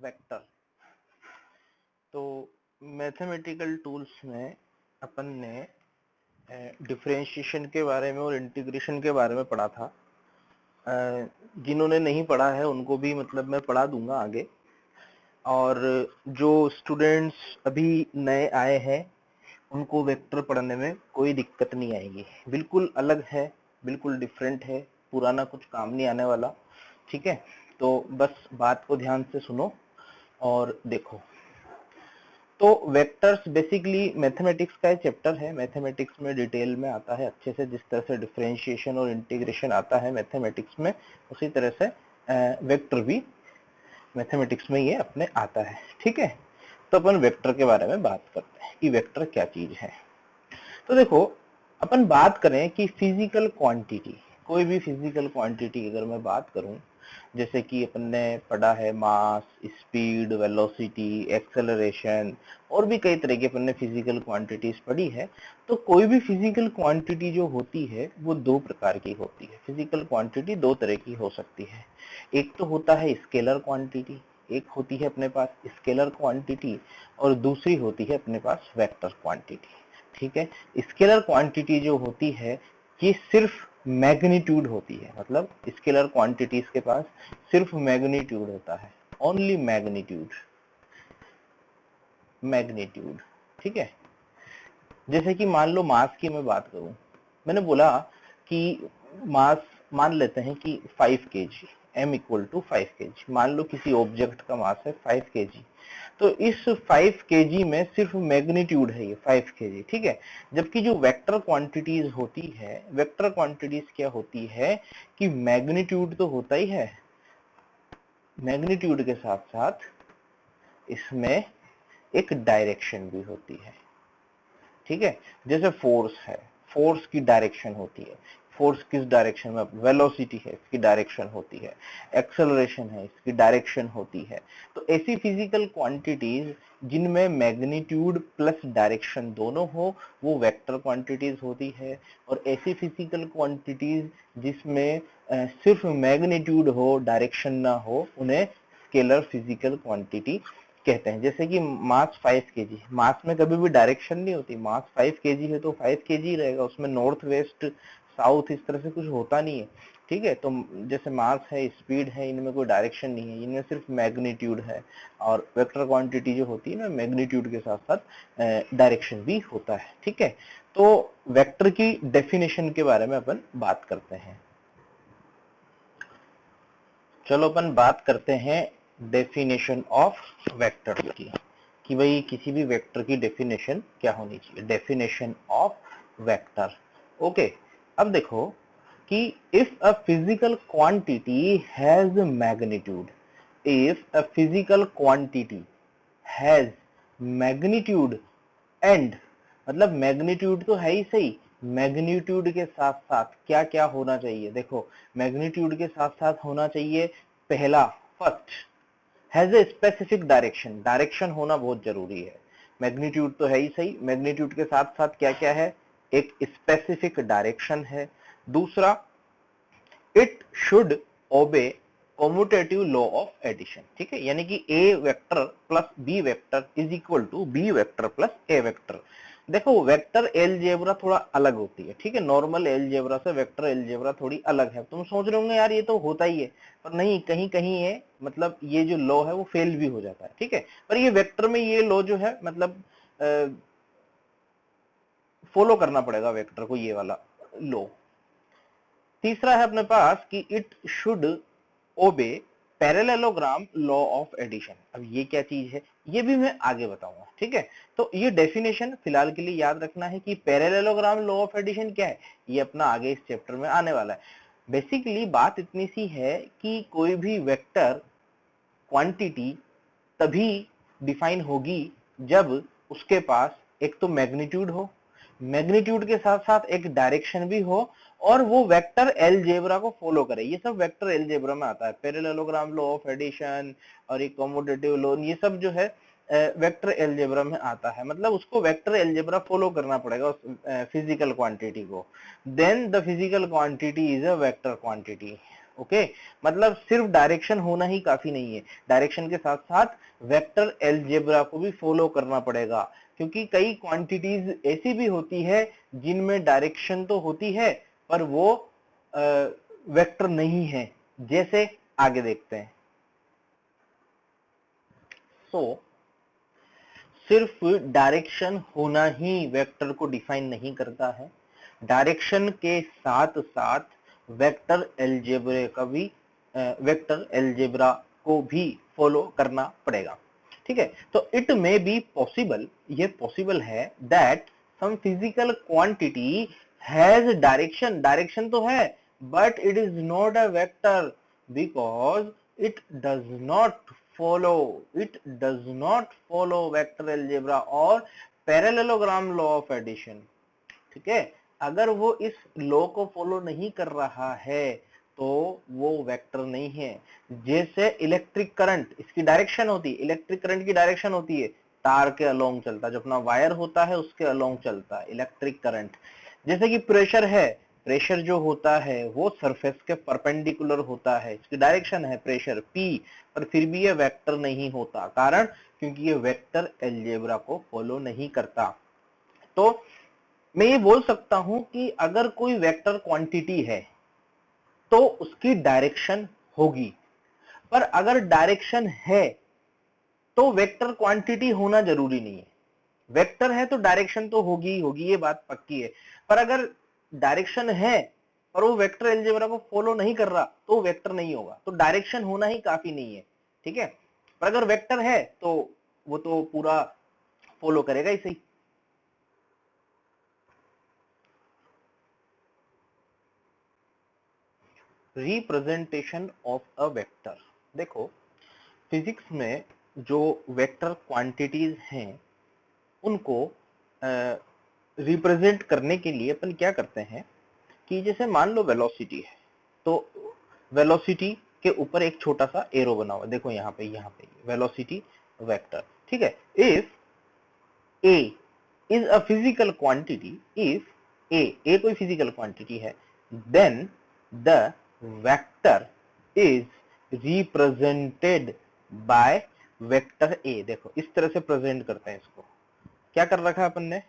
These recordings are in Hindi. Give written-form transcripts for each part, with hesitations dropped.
वेक्टर। तो मैथमेटिकल टूल्स में अपन ने डिफरेंशिएशन के बारे में और इंटीग्रेशन के बारे में पढ़ा था। जिन्होंने नहीं पढ़ा है उनको भी मतलब मैं पढ़ा दूंगा आगे, और जो स्टूडेंट्स अभी नए आए हैं उनको वेक्टर पढ़ने में कोई दिक्कत नहीं आएगी। बिल्कुल अलग है, बिल्कुल डिफरेंट है, पुराना कुछ काम नहीं आने वाला। ठीक है, तो बस बात को ध्यान से सुनो और देखो। तो वेक्टर्स बेसिकली मैथमेटिक्स का एक चैप्टर है। मैथमेटिक्स में डिटेल में आता है अच्छे से, जिस तरह से डिफरेंशिएशन और इंटीग्रेशन आता है मैथमेटिक्स में, उसी तरह से वेक्टर भी मैथमेटिक्स में ये अपने आता है। ठीक है, तो अपन वेक्टर के बारे में बात करते हैं कि वेक्टर क्या चीज है। तो देखो, अपन बात करें कि फिजिकल क्वांटिटी, कोई भी फिजिकल क्वांटिटी अगर मैं बात करूं, जैसे कि अपन ने पढ़ा है मास, स्पीड, वेलोसिटी, एक्सेलरेशन, और भी कई तरह की अपन ने फिजिकल क्वांटिटीज पढ़ी है। तो कोई भी फिजिकल क्वांटिटी जो होती है वो दो प्रकार की होती है। फिजिकल क्वांटिटी दो तरह की हो सकती है। एक तो होता है स्केलर क्वांटिटी, एक होती है अपने पास स्केलर क्वांटिटी, और दूसरी होती है अपने पास वेक्टर क्वांटिटी। ठीक है, स्केलर क्वांटिटी जो होती है ये सिर्फ मैग्नीट्यूड होती है, मतलब स्केलर क्वांटिटीज के पास सिर्फ मैग्नीट्यूड होता है, ओनली मैग्नीट्यूड, मैग्नीट्यूड। ठीक है, जैसे कि मान लो मास की मैं बात करूं, मैंने बोला कि मास मान लेते हैं कि 5 kg, m equal to 5 kg। मान लो किसी ऑब्जेक्ट का मास है 5 kg, तो इस 5 kg में सिर्फ मैग्नीट्यूड है ये 5 kg। ठीक है, जबकि जो वेक्टर क्वांटिटीज होती है, वेक्टर क्वांटिटीज क्या होती है कि मैग्नीट्यूड तो होता ही है, मैग्नीट्यूड के साथ साथ इसमें एक डायरेक्शन भी होती है। ठीक है, जैसे फोर्स है, फोर्स की डायरेक्शन होती है, फोर्स किस डायरेक्शन में, वेलोसिटी है इसकी डायरेक्शन होती है, एक्सेलरेशन है इसकी डायरेक्शन होती है। तो ऐसी फिजिकल क्वांटिटीज जिनमें मैग्नीट्यूड प्लस डायरेक्शन दोनों हो वो वेक्टर क्वांटिटीज होती है, और ऐसी फिजिकल क्वांटिटीज जिसमें सिर्फ मैग्नीट्यूड हो, डायरेक्शन ना हो, उन्हें स्केलर फिजिकल क्वांटिटी कहते हैं। जैसे कि मास 5 kg, मास में कभी भी डायरेक्शन नहीं होती, मास 5 kg है तो 5 kg रहेगा, उसमें नॉर्थ वेस्ट साउथ इस तरह से कुछ होता नहीं है। ठीक है, तो जैसे मास है, स्पीड है, इनमें कोई डायरेक्शन नहीं है, इनमें सिर्फ मैग्नीट्यूड है। और वेक्टर क्वांटिटी जो होती है ना, मैग्नीट्यूड के साथ साथ डायरेक्शन भी होता है। ठीक है, तो वेक्टर की डेफिनेशन के बारे में अपन बात करते हैं। चलो अपन बात करते हैं डेफिनेशन ऑफ वेक्टर की, कि भाई किसी भी वेक्टर की डेफिनेशन क्या होनी चाहिए। Definition of vector, okay. अब देखो कि if a physical quantity has magnitude, if a physical quantity has magnitude and, मतलब मैग्नीट्यूड तो है ही सही, मैग्नीट्यूड के साथ साथ क्या क्या होना चाहिए। देखो, मैग्नीट्यूड के साथ साथ होना चाहिए, पहला, first, has a specific direction, direction होना बहुत जरूरी है। मैग्नीट्यूड तो है ही सही, मैग्नीट्यूड के साथ साथ क्या क्या है, एक स्पेसिफिक डायरेक्शन है। दूसरा, it should obey commutative law of addition. ठीक है, यानी कि A vector plus B vector is equal to B vector plus A vector. देखो, वेक्टर एलजेब्रा थोड़ा अलग होती है। ठीक है, नॉर्मल एलजेब्रा से वेक्टर एलजेब्रा थोड़ी अलग है। तुम सोच रहे होंगे यार ये तो होता ही है, पर नहीं, कहीं कहीं ये मतलब ये जो लॉ है वो फेल भी हो जाता है। ठीक है, पर ये वेक्टर में ये लॉ जो है मतलब फॉलो करना पड़ेगा वेक्टर को, ये वाला लॉ। तीसरा है अपने पास कि it should obey parallelogram law of addition. अब ये क्या चीज है ये भी मैं आगे बताऊंगा। ठीक है, तो ये डेफिनेशन फिलहाल के लिए याद रखना है कि पैरेललोग्राम लॉ ऑफ एडिशन क्या है, ये अपना आगे इस चैप्टर में आने वाला है। बेसिकली बात इतनी सी है कि कोई भी वेक्टर क्वांटिटी तभी डिफाइन होगी जब उसके पास एक तो मैग्नीट्यूड हो, मैग्नीट्यूड के साथ साथ एक डायरेक्शन भी हो, और वो वेक्टर एलजेब्रा को फॉलो करे। ये सब वेक्टर एलजेब्रा में आता है, पैरेललोग्राम लॉ ऑफ एडिशन और एक कम्यूटेटिव लॉ, ये सब जो है वेक्टर एलजेब्रा में आता है। मतलब उसको वेक्टर एलजेब्रा फॉलो करना पड़ेगा उस फिजिकल क्वांटिटी को, then the physical quantity is a vector quantity. Okay मतलब सिर्फ डायरेक्शन होना ही काफी नहीं है, डायरेक्शन के साथ साथ वेक्टर अलजेब्रा को भी फॉलो करना पड़ेगा, क्योंकि कई क्वांटिटीज ऐसी भी होती है जिनमें डायरेक्शन तो होती है पर वो वेक्टर नहीं है, जैसे आगे देखते हैं। सो सिर्फ डायरेक्शन होना ही वेक्टर को डिफाइन नहीं करता है, डायरेक्शन के साथ साथ वेक्टर अलजेब्रा का भी वेक्टर अलजेब्रा को भी फॉलो करना पड़ेगा, ठीक है। तो इट मे बी पॉसिबल, ये पॉसिबल है that some physical quantity has direction, direction तो है but it is not a vector because it does not follow vector algebra और parallelogram law of addition, ठीक है। अगर वो इस लॉ को फॉलो नहीं कर रहा है तो वो वेक्टर नहीं है। जैसे इलेक्ट्रिक करंट, इसकी डायरेक्शन होती है, इलेक्ट्रिक करंट की डायरेक्शन होती है तार के अलोंग चलता है, जो अपना वायर होता है उसके अलोंग चलता है इलेक्ट्रिक करंट। जैसे कि प्रेशर है, प्रेशर जो होता है वो सरफेस के परपेंडिकुलर होता है, इसकी डायरेक्शन है प्रेशर P, पर फिर भी ये वेक्टर नहीं होता, कारण क्योंकि ये वेक्टर अलजेब्रा को फॉलो नहीं करता। तो मैं ये बोल सकता हूं कि अगर कोई वेक्टर क्वांटिटी है तो उसकी डायरेक्शन होगी, पर अगर डायरेक्शन है तो वेक्टर क्वांटिटी होना जरूरी नहीं है। वेक्टर है तो डायरेक्शन तो होगी ही होगी, ये बात पक्की है, पर अगर डायरेक्शन है और वो वेक्टर अलजेब्रा को फॉलो नहीं कर रहा तो वेक्टर नहीं होगा, तो डायरेक्शन होना ही काफी नहीं है, ठीक है। पर अगर वेक्टर है तो वो तो पूरा फॉलो करेगा इसे ही। रिप्रेजेंटेशन ऑफ अ वेक्टर, देखो फिजिक्स में जो वेक्टर क्वांटिटीज हैं उनको रिप्रेजेंट करने के लिए अपन क्या करते हैं कि जैसे मान लो वेलोसिटी है, तो वेलोसिटी के ऊपर एक छोटा सा एरो बना हुआ, देखो यहाँ पे वेलोसिटी वेक्टर, ठीक है। If A is a physical quantity, if A कोई फिजिकल क्वांटिटी है, then the vector is represented by vector A. देखो इस तरह से प्रेजेंट करते हैं इसको, क्या कर रखा है अपन ने,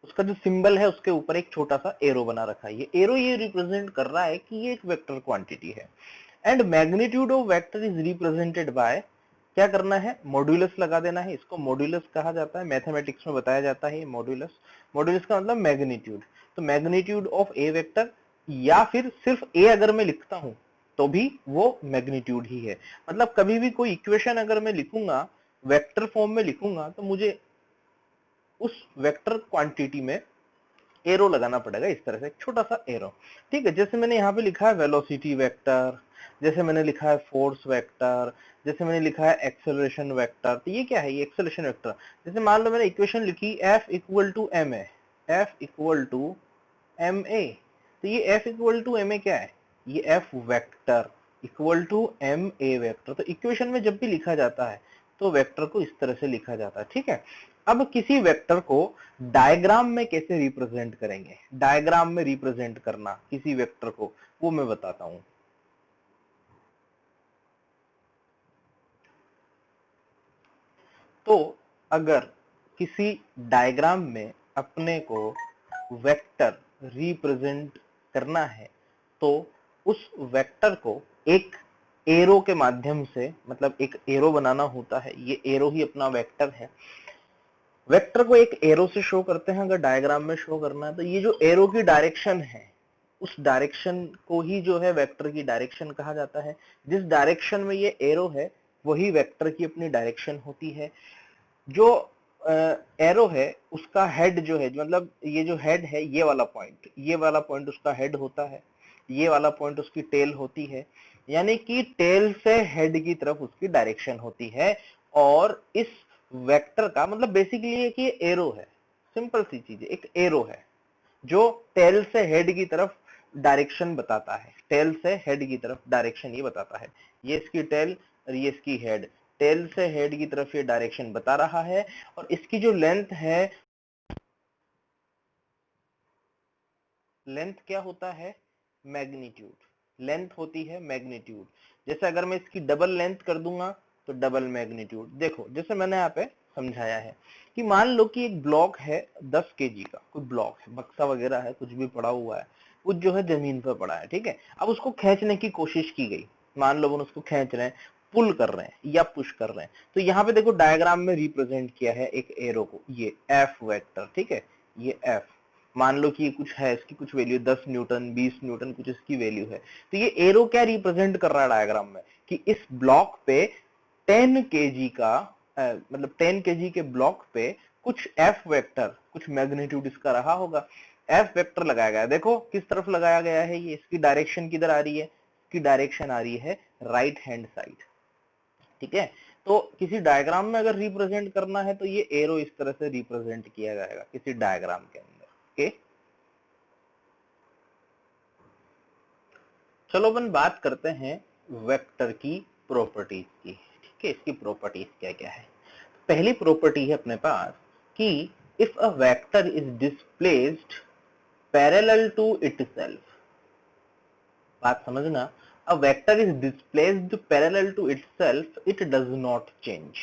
उसका जो सिंबल है उसके ऊपर एक छोटा सा एरो बना रखा है, ये एरो ये रिप्रेजेंट कर रहा है कि ये एक वेक्टर क्वांटिटी है। And magnitude of vector is represented bye, क्या करना है, मॉड्यूलस लगा देना है, इसको मॉड्यूलस कहा जाता है, मैथमेटिक्स में बताया जाता है मॉड्यूलस। मॉड्यूलस का मतलब मैग्नीट्यूड, तो मैग्नीट्यूड ऑफ ए वेक्टर, या फिर सिर्फ ए अगर मैं लिखता हूं तो भी वो मैग्नीट्यूड ही है। मतलब कभी भी कोई इक्वेशन अगर मैं लिखूंगा वेक्टर फॉर्म में लिखूंगा तो मुझे उस वेक्टर क्वांटिटी में एरो लगाना पड़ेगा, इस तरह से एक छोटा सा एरो, ठीक है। जैसे मैंने यहाँ पे लिखा है वेलोसिटी वेक्टर, जैसे मैंने लिखा है फोर्स वेक्टर, जैसे मैंने लिखा है एक्सेलरेशन वेक्टर, तो ये क्या है, ये एक्सेलरेशन वेक्टर। जैसे मान लो मैंने इक्वेशन लिखी F equal to M A, F equal to M A, तो ये F equal to M A क्या है, ये F vector equal to M A vector. तो इक्वेशन में जब भी लिखा जाता है तो वेक्टर को इस तरह से लिखा जाता है, ठीक है। अब किसी वेक्टर को डायग्राम में कैसे रिप्रेजेंट करेंगे, डायग्राम में रिप्रेजेंट करना किसी वेक्टर को, वो मैं बताता हूं। तो अगर किसी डायग्राम में अपने को वेक्टर रिप्रेजेंट करना है तो उस वेक्टर को एक एरो के माध्यम से, मतलब एक एरो बनाना होता है, ये एरो ही अपना वेक्टर है। वेक्टर को एक एरो से शो करते हैं अगर डायग्राम में शो करना है, तो ये जो एरो की डायरेक्शन है उस डायरेक्शन को ही जो है वेक्टर की डायरेक्शन कहा जाता है। जिस डायरेक्शन में ये एरो है वही वेक्टर की अपनी डायरेक्शन होती है। जो एरो है उसका हेड जो है, मतलब ये जो हेड है ये वाला पॉइंट, ये वाला पॉइंट उसका हेड होता है, ये वाला पॉइंट उसकी टेल होती है, यानी कि टेल से हेड की तरफ उसकी डायरेक्शन होती है। और इस वेक्टर का मतलब बेसिकली ये कि ये एरो है, सिंपल सी चीज है, एक एरो है जो टेल से हेड की तरफ डायरेक्शन बताता है, टेल से हेड की तरफ डायरेक्शन ये बताता है। ये इसकी टेल और ये इसकी हेड, टेल से हेड की तरफ ये डायरेक्शन बता रहा है। और इसकी जो लेंथ है, लेंथ क्या होता है, मैग्नीट्यूड, लेंथ होती है मैग्नीट्यूड। जैसे अगर मैं इसकी डबल लेंथ कर दूंगा तो डबल मैग्नीट्यूड। देखो जैसे मैंने यहाँ पे समझाया है कि मान लो कि एक ब्लॉक है 10 केजी का, कोई ब्लॉक है, बक्सा वगैरह है, कुछ भी पड़ा हुआ है, कुछ जो है जमीन पर पड़ा है, ठीक है। अब उसको खींचने की कोशिश की गई, मान लो अपन उसको खींच रहे हैं, पुल कर रहे हैं या पुश कर रहे हैं, तो यहाँ पे देखो डायग्राम में रिप्रेजेंट किया है एक एरो को, ये एफ वेक्टर, ठीक है, ये एफ। मान लो कि ये कुछ है, इसकी कुछ वैल्यू 10 न्यूटन 20 न्यूटन कुछ इसकी वैल्यू है, तो ये एरो क्या रिप्रेजेंट कर रहा है डायग्राम में कि इस ब्लॉक पे 10 केजी का मतलब 10 केजी के ब्लॉक पे कुछ एफ वेक्टर, कुछ मैग्नीट्यूड इसका रहा होगा, एफ वेक्टर लगाया गया है। देखो किस तरफ लगाया गया है, ये इसकी डायरेक्शन किधर आ रही है, इसकी डायरेक्शन आ रही है राइट हैंड साइड, ठीक है। तो किसी डायग्राम में अगर रिप्रेजेंट करना है तो ये एरो इस तरह से रिप्रेजेंट किया जाएगा किसी डायग्राम के अंदर, ओके। चलो अपन बात करते हैं वेक्टर की प्रॉपर्टीज की, ठीक है, इसकी प्रॉपर्टीज क्या क्या है। पहली प्रॉपर्टी है अपने पास कि if a vector is displaced parallel to itself, बात समझना, a vector is displaced parallel to itself it does not change,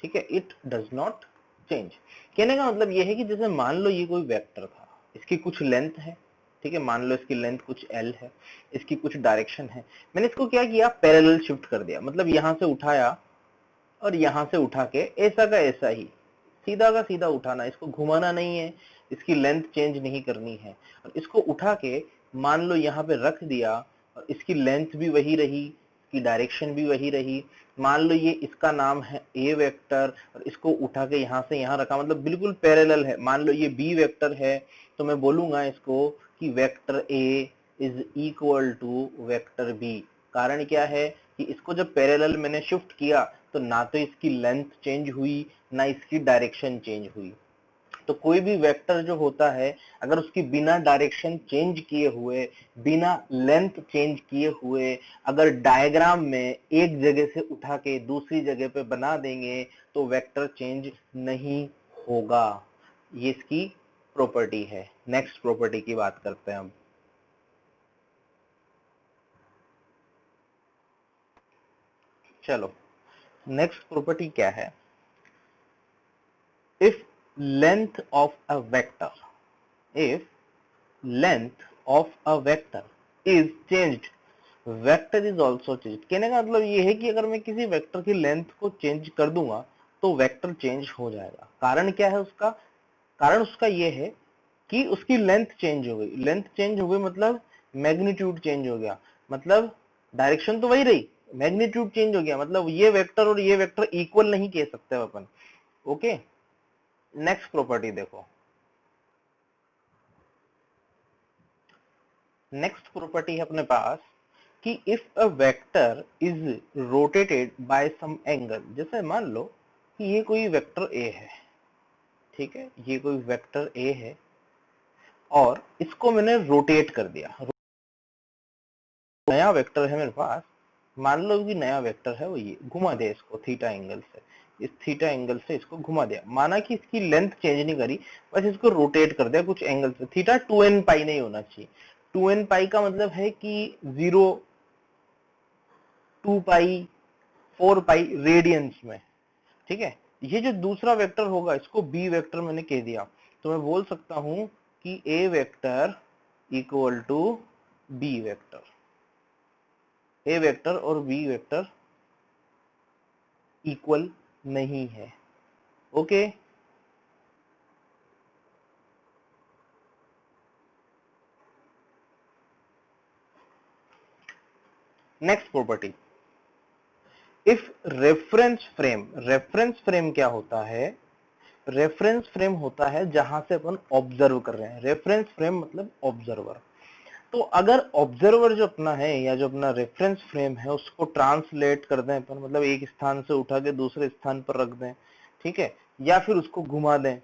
ठीक है, इट डज नॉट चेंज। कहने का मतलब ये है कि जैसे मान लो ये कोई वेक्टर था, इसकी कुछ लेंथ है, ठीक है, मान लो इसकी लेंथ कुछ l है, इसकी कुछ डायरेक्शन है, मैंने इसको क्या किया, पैरेलल शिफ्ट कर दिया, मतलब यहां से उठाया और यहां से उठा के ऐसा का ऐसा ही सीधा का सीधा उठाना, इसको घुमाना नहीं है, इसकी लेंथ चेंज नहीं करनी है, और इसको उठा के मान लो यहाँ पे रख दिया और इसकी लेंथ भी वही रही, इसकी डायरेक्शन भी वही रही, मान लो ये इसका नाम है ए वेक्टर और इसको उठा के यहाँ से यहाँ रखा, मतलब बिल्कुल पैरेलल है। मान लो ये बी वेक्टर है तो मैं बोलूंगा इसको कि vector A is equal to vector B. कारण क्या है कि इसको जब पैरेलल मैंने शिफ्ट किया तो ना तो इसकी लेंथ चेंज हुई ना इसकी डायरेक्शन चेंज हुई। तो कोई भी वेक्टर जो होता है अगर उसकी बिना डायरेक्शन चेंज किए हुए, बिना लेंथ चेंज किए हुए अगर डायग्राम में एक जगह से उठा के दूसरी जगह पे बना देंगे तो वेक्टर चेंज नहीं होगा। ये इसकी प्रॉपर्टी है। नेक्स्ट प्रॉपर्टी की बात करते हैं हम। चलो नेक्स्ट प्रॉपर्टी क्या है, if length of a vector, if length of a vector is changed vector is also changed। कहने का मतलब ये है कि अगर मैं किसी वेक्टर की लेंथ को चेंज कर दूंगा तो वेक्टर चेंज हो जाएगा। कारण क्या है उसका, कारण उसका ये है कि उसकी लेंथ चेंज हो गई, लेंथ चेंज हो गई मतलब मैग्नीट्यूड चेंज हो गया, मतलब डायरेक्शन तो वही रही, मैग्नीट्यूड चेंज हो गया, मतलब ये वेक्टर और ये वेक्टर इक्वल नहीं कह सकते अपन, ओके। नेक्स्ट प्रॉपर्टी देखो, नेक्स्ट प्रॉपर्टी है अपने पास कि if a vector is rotated by some angle, जैसे मान लो कि ये कोई वेक्टर ए है, ठीक है, ये कोई वेक्टर ए है और इसको मैंने रोटेट कर दिया, नया वेक्टर है मेरे पास, मान लो कि नया वेक्टर है वो ये, घुमा दिया इसको थीटा एंगल से, इस थीटा एंगल से इसको घुमा दिया, माना कि इसकी लेंथ चेंज नहीं करी, बस इसको रोटेट कर दिया कुछ एंगल से। थीटा 2n पाई नहीं होना चाहिए, 2n पाई का मतलब है कि 0 2 पाई 4 पाई रेडियंस में, ठीक है। ये जो दूसरा वेक्टर होगा इसको बी वेक्टर मैंने कह दिया, तो मैं बोल सकता हूं कि A vector equal to B vector, A vector और बी वेक्टर इक्वल नहीं है, okay. Next property, if reference frame, reference frame क्या होता है, रेफरेंस फ्रेम होता है जहां से अपन ऑब्जर्व कर रहे हैं, रेफरेंस फ्रेम मतलब ऑब्जर्वर। तो अगर ऑब्जर्वर जो अपना है या जो अपना रेफरेंस फ्रेम है उसको ट्रांसलेट कर दें अपन, मतलब एक स्थान से उठा के दूसरे स्थान पर रख दें, ठीक है, या फिर उसको घुमा दें,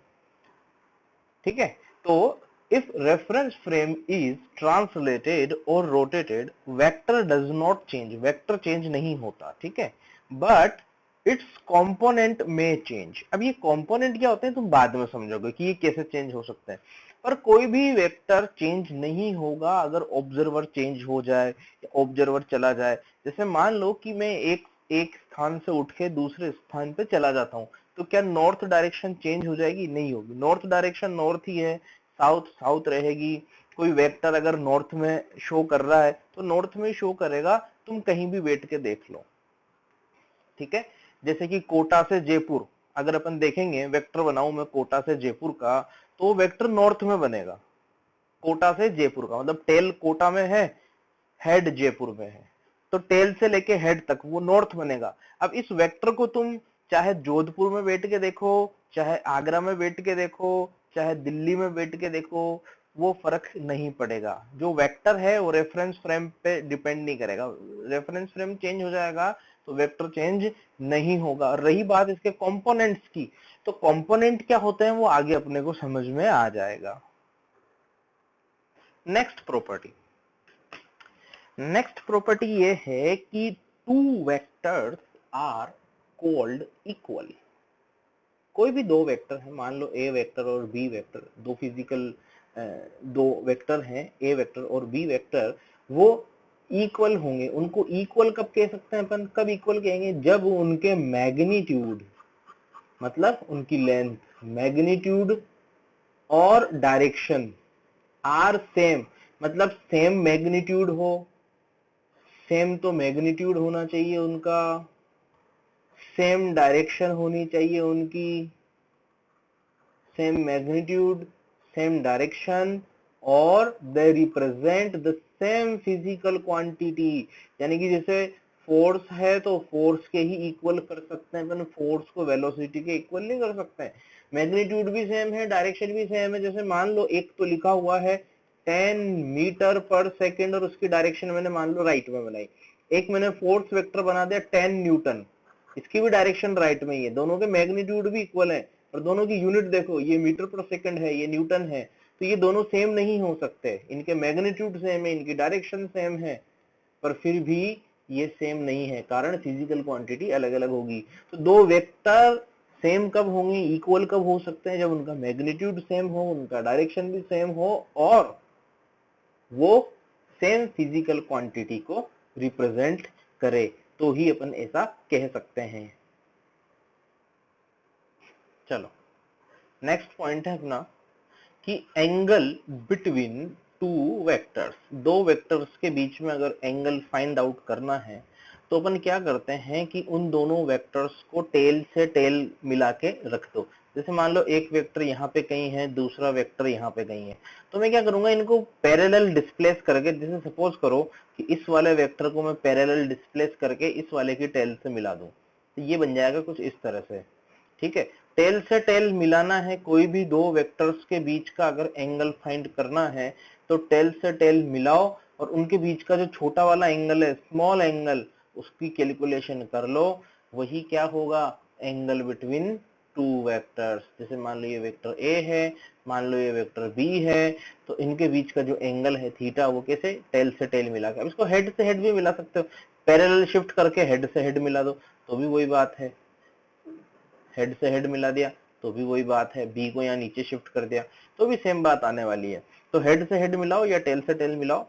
ठीक है। तो if reference frame is translated और rotated vector does not change, vector change नहीं होता, ठीक है, बट इट्स कंपोनेंट में चेंज। अब ये कंपोनेंट क्या होते हैं तुम बाद में समझोगे कि ये कैसे चेंज हो सकते हैं, पर कोई भी वेक्टर चेंज नहीं होगा अगर ऑब्जर्वर चेंज हो जाए या ऑब्जर्वर चला जाए। जैसे मान लो कि मैं एक एक स्थान से उठ के दूसरे स्थान पे चला जाता हूँ, तो क्या नॉर्थ डायरेक्शन चेंज हो जाएगी? नहीं होगी। नॉर्थ डायरेक्शन नॉर्थ ही है, साउथ साउथ रहेगी। कोई वेक्टर अगर नॉर्थ में शो कर रहा है तो नॉर्थ में शो करेगा, तुम कहीं भी बैठ के देख लो, ठीक है। जैसे कि कोटा से जयपुर अगर अपन देखेंगे, वेक्टर बनाऊं मैं कोटा से जयपुर का, तो वो वेक्टर नॉर्थ में बनेगा। कोटा से जयपुर का मतलब टेल कोटा में है, हेड जयपुर में है, तो टेल से लेके हेड तक वो नॉर्थ बनेगा। अब इस वेक्टर को तुम चाहे जोधपुर में बैठ के देखो, चाहे आगरा में बैठ के देखो, चाहे दिल्ली में बैठ के देखो, वो फर्क नहीं पड़ेगा। जो वेक्टर है वो रेफरेंस फ्रेम पे डिपेंड नहीं करेगा। रेफरेंस फ्रेम चेंज हो जाएगा तो वेक्टर चेंज नहीं होगा। रही बात इसके कंपोनेंट्स की, तो कंपोनेंट क्या होते हैं वो आगे अपने को समझ में आ जाएगा। नेक्स्ट प्रॉपर्टी, नेक्स्ट प्रॉपर्टी ये है कि two vectors are called equal. कोई भी दो वेक्टर है, मान लो ए वेक्टर और बी वेक्टर, दो फिजिकल दो वेक्टर हैं ए वेक्टर और बी वेक्टर, वो इक्वल होंगे। उनको इक्वल कब कह सकते हैं अपन? कब इक्वल कहेंगे? जब उनके मैग्नीट्यूड मतलब उनकी लेंथ, मैग्नीट्यूड और डायरेक्शन आर सेम, मतलब सेम मैग्नीट्यूड हो, सेम तो मैग्नीट्यूड होना चाहिए उनका, सेम डायरेक्शन होनी चाहिए उनकी, सेम मैग्नीट्यूड सेम डायरेक्शन, और they represent the same physical quantity. यानी कि जैसे फोर्स है तो फोर्स के ही इक्वल कर सकते हैं अपन, फोर्स को वेलोसिटी के इक्वल नहीं कर सकते हैं। मैग्नीट्यूड भी सेम है, डायरेक्शन भी सेम है। जैसे मान लो एक तो लिखा हुआ है 10 मीटर पर सेकेंड और उसकी डायरेक्शन मैंने मान लो राइट में बनाई, एक मैंने फोर्स वेक्टर बना दिया 10 न्यूटन, इसकी भी डायरेक्शन राइट में ही है, दोनों के मैग्नीट्यूड भी इक्वल है और दोनों की यूनिट देखो, ये मीटर पर सेकंड है, ये न्यूटन है, तो ये दोनों सेम नहीं हो सकते। इनके मैग्नीट्यूड सेम है, इनकी डायरेक्शन सेम है, पर फिर भी ये सेम नहीं है, कारण फिजिकल क्वांटिटी अलग अलग होगी। तो दो वेक्टर सेम कब होंगे, इक्वल कब हो सकते हैं? जब उनका मैग्नीट्यूड सेम हो, उनका डायरेक्शन भी सेम हो और वो सेम फिजिकल क्वांटिटी को रिप्रेजेंट करे, तो ही अपन ऐसा कह सकते हैं। चलो नेक्स्ट पॉइंट है अपना कि एंगल बिटवीन टू वेक्टर्स, दो वेक्टर्स के बीच में अगर एंगल फाइंड आउट करना है तो अपन क्या करते हैं कि उन दोनों वेक्टर्स को टेल से टेल मिला के रख दो। जैसे मान लो एक वेक्टर यहाँ पे कहीं है, दूसरा वेक्टर यहाँ पे कहीं है, तो मैं क्या करूंगा, इनको पैरेलल डिस्प्लेस करके, जैसे सपोज करो कि इस वाले वेक्टर को मैं पैरेलल डिस्प्लेस करके इस वाले की टेल से मिला दूं, तो ये बन जाएगा कुछ इस तरह से, ठीक है। टेल से टेल मिलाना है, कोई भी दो वेक्टर्स के बीच का अगर एंगल फाइंड करना है तो टेल से टेल मिलाओ और उनके बीच का जो छोटा वाला एंगल है, स्मॉल एंगल, उसकी कैलकुलेशन कर लो, वही क्या होगा, एंगल बिटवीन टू वेक्टर्स। जैसे मान लो ये वेक्टर ए है, मान लो ये वेक्टर बी है, तो इनके बीच का जो एंगल है थीटा, वो कैसे, टेल से टेल मिला के। अब इसको हेड से हेड भी मिला सकते हो, पैरेलल शिफ्ट करके हेड से हेड मिला दो तो भी वही बात है, हेड से हेड मिला दिया तो भी वही बात है, बी को यहाँ नीचे शिफ्ट कर दिया तो भी सेम बात आने वाली है। तो हेड से हेड मिलाओ या टेल से टेल मिलाओ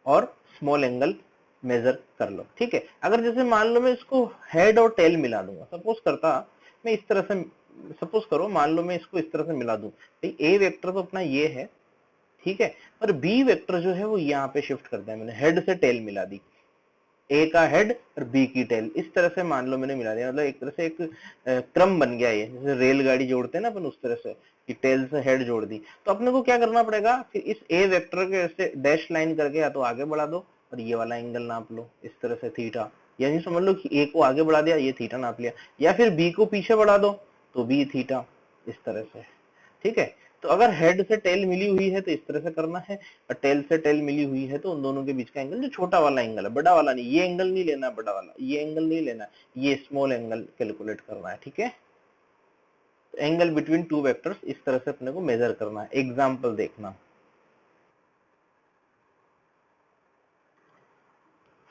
और स्मॉल एंगल मेजर कर लो, ठीक है। अगर जैसे मान लो मैं इसको हेड और टेल मिला दूंगा, सपोज करता मैं इस तरह से, सपोज करो मान लो मैं इसको इस तरह से मिला दूं, भाई ए वेक्टर तो अपना ये है, ठीक है, पर बी वेक्टर जो है वो यहाँ पे शिफ्ट कर दिया मैंने, हेड से टेल मिला दी, ए का हेड और बी की टेल, इस तरह से मान लो मैंने मिला दिया, मतलब एक तरह से एक क्रम बन गया ये, जैसे रेलगाड़ी जोड़ते हैं ना अपन, उस तरह से कि टेल से हेड जोड़ दी। तो अपने को क्या करना पड़ेगा, फिर इस ए वेक्टर के ऐसे डैश लाइन करके या तो आगे बढ़ा दो और ये वाला एंगल नाप लो इस तरह से थीटा, यानी समझ लो कि ए को आगे बढ़ा दिया, ये थीटा नाप लिया, या फिर बी को पीछे बढ़ा दो तो बी थीटा, इस तरह से, ठीक है। तो अगर हेड से टेल मिली हुई है तो इस तरह से करना है, और टेल से टेल मिली हुई है तो उन दोनों के बीच का एंगल, जो छोटा वाला एंगल है, बड़ा वाला नहीं, ये एंगल नहीं लेना, बड़ा वाला ये एंगल नहीं लेना, ये स्मॉल एंगल कैलकुलेट करना है, ठीक है। तो एंगल बिटवीन टू वेक्टर्स इस तरह से अपने को मेजर करना है। एग्जाम्पल देखना,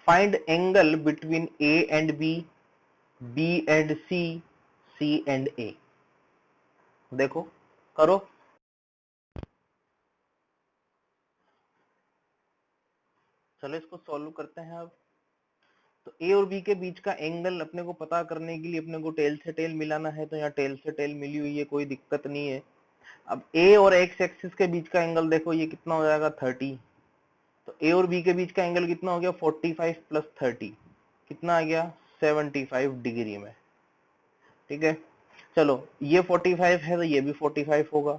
find angle between A and B, B and C and A. देखो करो। चलो इसको सॉल्व करते हैं अब। तो ए और बी के बीच का एंगल अपने को पता करने के लिए अपने को टेल से टेल मिलाना है, तो यहाँ टेल से टेल मिली हुई है, कोई दिक्कत नहीं है। अब ए और एक्स एक्सिस के बीच का एंगल देखो, ये कितना हो जाएगा 30। तो ए और बी के बीच का एंगल कितना हो गया 45 प्लस 30, कितना आ गया 75 डिग्री में। ठीक है, चलो ये 45 है तो ये भी 45 होगा,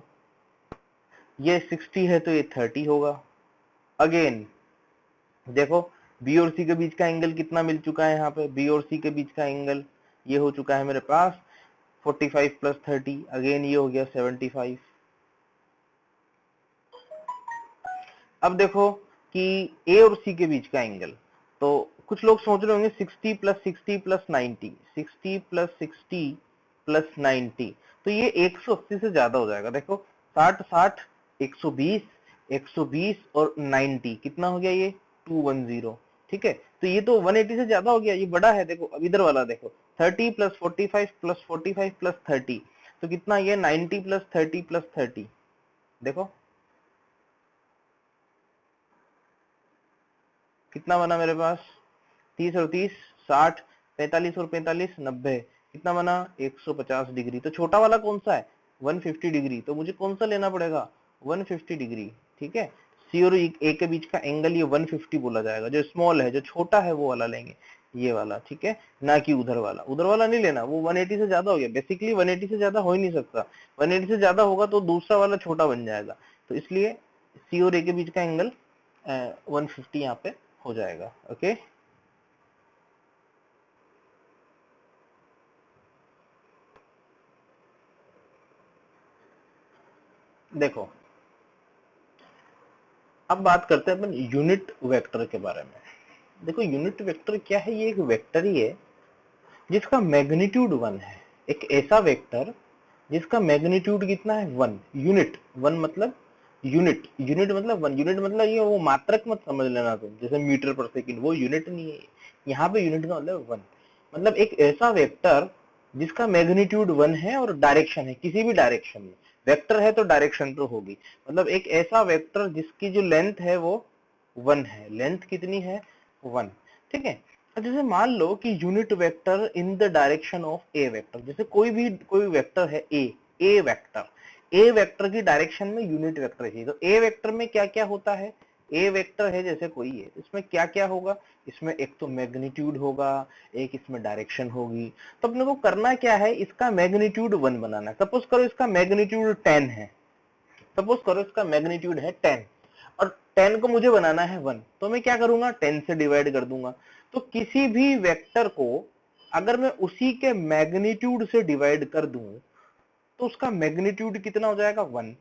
ये 60 है तो ये 30 होगा। अगेन देखो बी और सी के बीच का एंगल कितना मिल चुका है, यहाँ पे बी और सी के बीच का एंगल ये हो चुका है मेरे पास 45 प्लस 30, अगेन ये हो गया 75। अब देखो कि ए और सी के बीच का एंगल, तो कुछ लोग सोच रहे होंगे 60 प्लस 60 प्लस 90, 60 प्लस 60 प्लस 90, तो ये 180 से ज्यादा हो जाएगा। देखो 60 60 120 120 और 90 कितना हो गया ये 210। ठीक है, तो ये तो 180 से ज्यादा हो गया, ये बड़ा है। देखो अब इधर वाला देखो 30 प्लस 45 प्लस 45 प्लस 30, तो कितना ये 90 प्लस 30 प्लस 30। देखो कितना बना मेरे पास 30 और 30 60, 45 और 45 90, कितना बना 150 डिग्री। तो छोटा वाला कौन सा है 150 डिग्री, तो मुझे कौन सा लेना पड़ेगा 150 डिग्री। ठीक है, सी और ए के बीच का एंगल ये 150 बोला जाएगा, जो स्मॉल है जो छोटा है वो वाला लेंगे, ये वाला। ठीक है, ना कि उधर वाला, उधर वाला नहीं लेना, वो 180 से ज्यादा हो गया। बेसिकली 180 से ज्यादा हो ही नहीं सकता, 180 से ज्यादा होगा तो दूसरा वाला छोटा बन जाएगा, तो इसलिए सी और ए के बीच का एंगल 150 यहाँ पे हो जाएगा। ओके, देखो अब बात करते हैं अपन यूनिट वेक्टर के बारे में। देखो यूनिट वेक्टर क्या है, ये एक वेक्टर ही है जिसका मैग्नीट्यूड 1 है। एक ऐसा वेक्टर जिसका मैग्नीट्यूड कितना है 1। यूनिट 1 मतलब यूनिट, यूनिट मतलब 1, यूनिट मतलब ये वो मात्रक मत समझ लेना तुम, जैसे मीटर पर सेकंड, वो यूनिट नहीं है। यहाँ पे यूनिट का मतलब 1, मतलब एक ऐसा वेक्टर जिसका मैग्नीट्यूड 1 है और डायरेक्शन है किसी भी डायरेक्शन में। वेक्टर है तो डायरेक्शन तो होगी, मतलब एक ऐसा वेक्टर जिसकी जो लेंथ है वो 1 है। लेंथ कितनी है 1। ठीक है, जैसे मान लो कि unit vector in the direction of A vector, जैसे कोई वेक्टर है ए वेक्टर, ए वेक्टर की डायरेक्शन में यूनिट वेक्टर है। तो ए वेक्टर में क्या क्या होता है, ए वेक्टर है जैसे कोई है, इसमें क्या क्या होगा, इसमें एक तो मैग्नीट्यूड होगा, एक इसमें डायरेक्शन होगी। तो अपने को करना क्या है, इसका मैग्नीट्यूड 1 बनाना है। सपोज करो इसका मैग्नीट्यूड 10 है, सपोज करो इसका मैग्नीट्यूड है 10 और 10 को मुझे बनाना है 1, तो मैं क्या करूंगा 10 से डिवाइड कर दूंगा। तो किसी भी वेक्टर को अगर मैं उसी के मैग्नीट्यूड से डिवाइड कर दूं तो उसका मैग्नीट्यूड कितना हो जाएगा 1,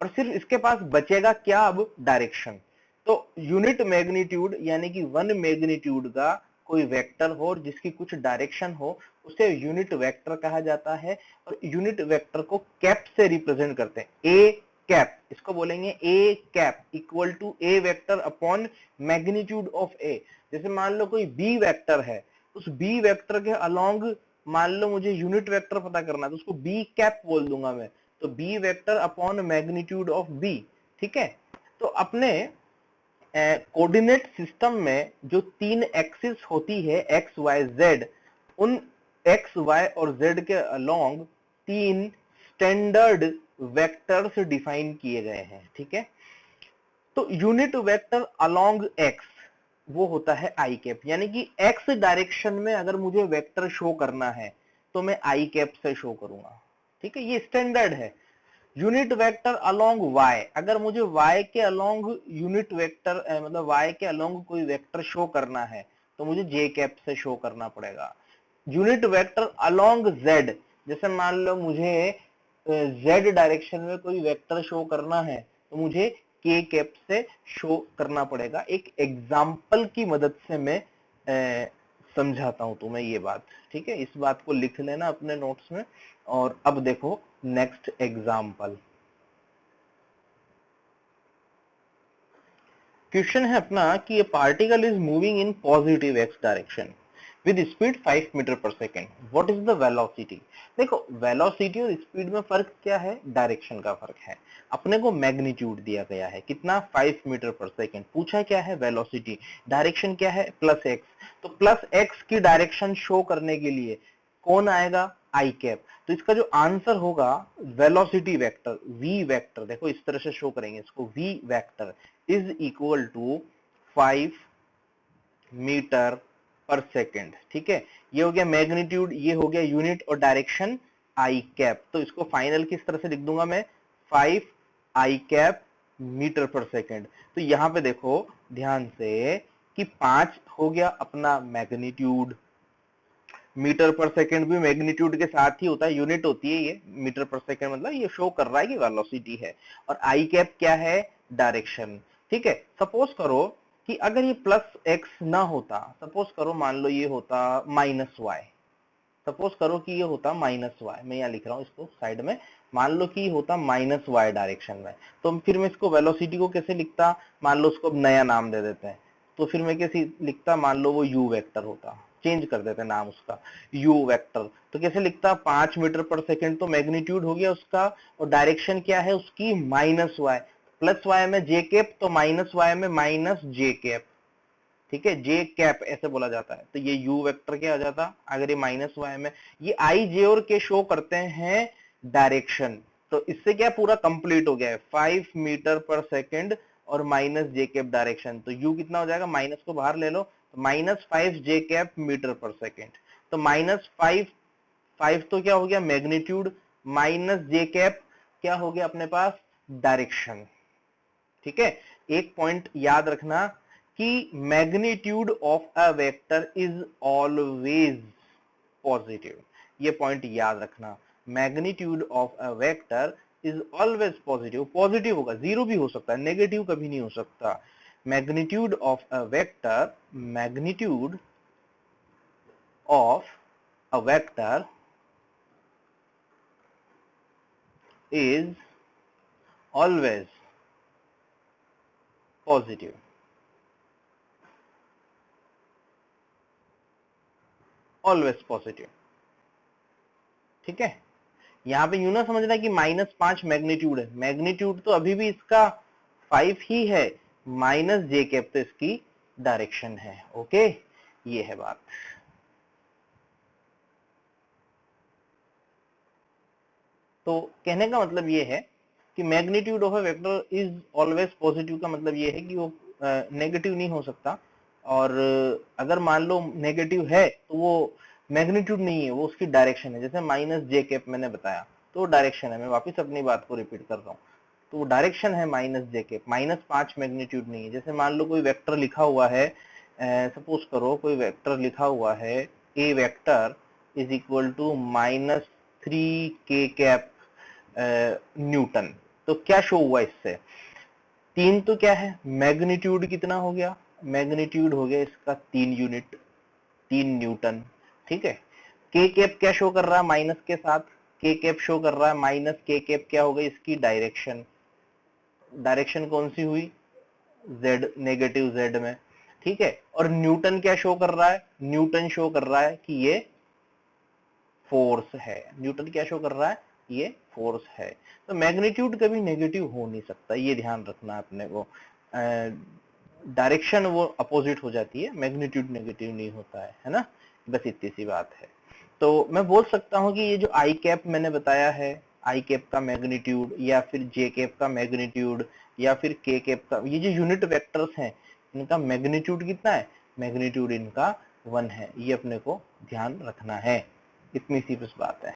और सिर्फ इसके पास बचेगा क्या अब डायरेक्शन। तो यूनिट मैग्नीट्यूड यानी कि 1 मैग्नीट्यूड का कोई वेक्टर हो और जिसकी कुछ डायरेक्शन हो उसे यूनिट वेक्टर कहा जाता है। और यूनिट वेक्टर को कैप से रिप्रेजेंट करते हैं, ए कैप, इसको बोलेंगे A cap equal to A vector upon magnitude of A. जैसे मान लो कोई बी वेक्टर है, उस बी वेक्टर के अलोंग मान लो मुझे यूनिट वेक्टर पता करना है तो उसको बी कैप बोल दूंगा मैं, तो B vector upon magnitude of B. ठीक है, तो अपने कोऑर्डिनेट सिस्टम में जो 3 एक्सिस होती है एक्स वाई जेड, उन एक्स वाई और जेड के अलोंग 3 स्टैंडर्ड वेक्टर्स डिफाइन किए गए हैं। ठीक है, तो यूनिट वेक्टर अलोंग एक्स वो होता है आई कैप, यानी कि एक्स डायरेक्शन में अगर मुझे वेक्टर शो करना है तो मैं आई कैप से शो करूंगा। ठीक है, ये स्टैंडर्ड है। यूनिट वेक्टर अलोंग y, अगर मुझे y के अलोंग यूनिट वेक्टर मतलब y के अलोंग कोई वेक्टर शो करना है तो मुझे j कैप से शो करना पड़ेगा। यूनिट वेक्टर अलोंग z, जैसे मान लो मुझे z डायरेक्शन में कोई वेक्टर शो करना है तो मुझे k कैप से शो करना पड़ेगा। एक एग्जाम्पल की मदद से मैं समझाता हूं तुम्हें ये बात। ठीक है, इस बात को लिख लेना अपने नोट्स में। और अब देखो नेक्स्ट एग्जाम्पल, क्वेश्चन है अपना कि a particle is moving in positive x direction with speed 5 metre पर second. What is the velocity? देखो वेलोसिटी और स्पीड में फर्क क्या है? डायरेक्शन का फर्क है। अपने को मैग्नीट्यूड दिया गया है कितना? 5 मीटर पर सेकेंड। पूछा क्या है? वेलोसिटी। डायरेक्शन क्या है? Plus x. तो प्लस एक्स की डायरेक्शन शो करने के लिए कौन आएगा? आई कैप। तो इसका जो आंसर होगा वेलोसिटी वेक्टर, वी वेक्टर, देखो इस तरह से शो करेंगे इसको, V vector is equal to 5 metre पर सेकेंड। ठीक है, ये हो गया मैग्नीट्यूड, ये हो गया यूनिट, और डायरेक्शन आई कैप। तो इसको फाइनल किस तरह से लिख दूंगा मैं? 5 आई कैप मीटर पर सेकेंड। तो यहां पे देखो ध्यान से कि 5 हो गया अपना मैग्नीट्यूड, मीटर पर सेकेंड भी मैग्नीट्यूड के साथ ही होता है, यूनिट होती है ये मीटर पर सेकेंड, मतलब ये शो कर रहा है कि वेलोसिटी है। और आई कैप क्या है? डायरेक्शन। ठीक है, सपोज करो कि अगर ये प्लस एक्स ना होता, सपोज करो मान लो ये होता माइनस वाई, सपोज करो कि ये होता माइनस वाई, मैं यहाँ लिख रहा हूँ इसको साइड में, मान लो कि ये होता माइनस वाई डायरेक्शन में, तो फिर मैं इसको वेलोसिटी को कैसे लिखता? मान लो उसको नया नाम दे देते हैं, तो फिर मैं कैसे लिखता? मान लो वो यू वेक्टर होता, चेंज कर देते हैं नाम उसका, यू वेक्टर। तो कैसे लिखता? 5 मीटर पर सेकेंड तो मैग्नीट्यूड हो गया उसका, और डायरेक्शन क्या है उसकी? Minus Y. प्लस वाई में जे कैप, तो माइनस वाई में माइनस जे कैप। ठीक है, जे कैप ऐसे बोला जाता है। तो ये यू वेक्टर क्या आ जाता अगर ये माइनस वाई में? ये आई जे और के शो करते हैं डायरेक्शन। तो इससे क्या पूरा कंप्लीट हो गया है, 5 मीटर पर सेकेंड और माइनस जे कैप डायरेक्शन। तो यू कितना हो जाएगा? माइनस को बाहर ले लो, तो माइनस 5 जे कैप मीटर पर सेकेंड। तो माइनस 5 तो क्या हो गया? मैग्नीट्यूड, माइनस जे कैप क्या हो गया अपने पास? डायरेक्शन। ठीक है, एक पॉइंट याद रखना कि magnitude of a vector is always positive. ये पॉइंट याद रखना, magnitude of a vector is always positive. Positive होगा, जीरो भी हो सकता है, नेगेटिव कभी नहीं हो सकता। Magnitude of a vector, magnitude of a vector is always positive, always positive। ठीक है, यहां पे यूं ना समझना कि -5 मैग्नीट्यूड है, मैग्नीट्यूड तो अभी भी इसका 5 ही है, माइनस जे कैप तो इसकी डायरेक्शन है। ओके, ये है बात। तो कहने का मतलब ये है कि magnitude of a vector is always positive का मतलब ये है कि वो नेगेटिव नहीं हो सकता, और अगर मान लो नेगेटिव है तो वो मैग्नीट्यूड नहीं है, वो उसकी डायरेक्शन है। जैसे माइनस जे कैप मैंने बताया, तो डायरेक्शन है। मैं वापस अपनी बात को रिपीट कर रहा हूँ, तो वो डायरेक्शन है माइनस जे कैप, -5 मैग्नीट्यूड नहीं है। जैसे मान लो कोई वेक्टर लिखा हुआ है, सपोज करो कोई वेक्टर लिखा हुआ है, A vector is equal to -3 k cap newton. तो क्या शो हुआ इससे? 3 तो क्या है? मैग्नीट्यूड कितना हो गया? मैग्नीट्यूड हो गया इसका 3 यूनिट, 3 न्यूटन। ठीक है, के कैप क्या शो कर रहा है माइनस के साथ? के कैप शो कर रहा है माइनस, के कैप क्या हो गई इसकी? डायरेक्शन। डायरेक्शन कौन सी हुई? जेड, नेगेटिव जेड में। ठीक है, और न्यूटन क्या शो कर रहा है? न्यूटन शो कर रहा है कि ये फोर्स है। न्यूटन क्या शो कर रहा है? ये फोर्स है। तो मैग्नीट्यूड कभी नेगेटिव हो नहीं सकता, ये ध्यान रखना अपने को। डायरेक्शन वो अपोजिट हो जाती है, मैग्नीट्यूड नेगेटिव नहीं होता है ना? बस इतनी सी बात है। तो मैं बोल सकता हूं कि ये जो आई कैप मैंने बताया है, आई कैप का मैग्नीट्यूड, या फिर जे कैप का मैग्नीट्यूड, या फिर के कैप का, ये जो यूनिट वेक्टर्स हैं इनका मैग्नीट्यूड कितना है? मैग्नीट्यूड इनका 1 है। ये अपने को ध्यान रखना है, इतनी सी बस बात है।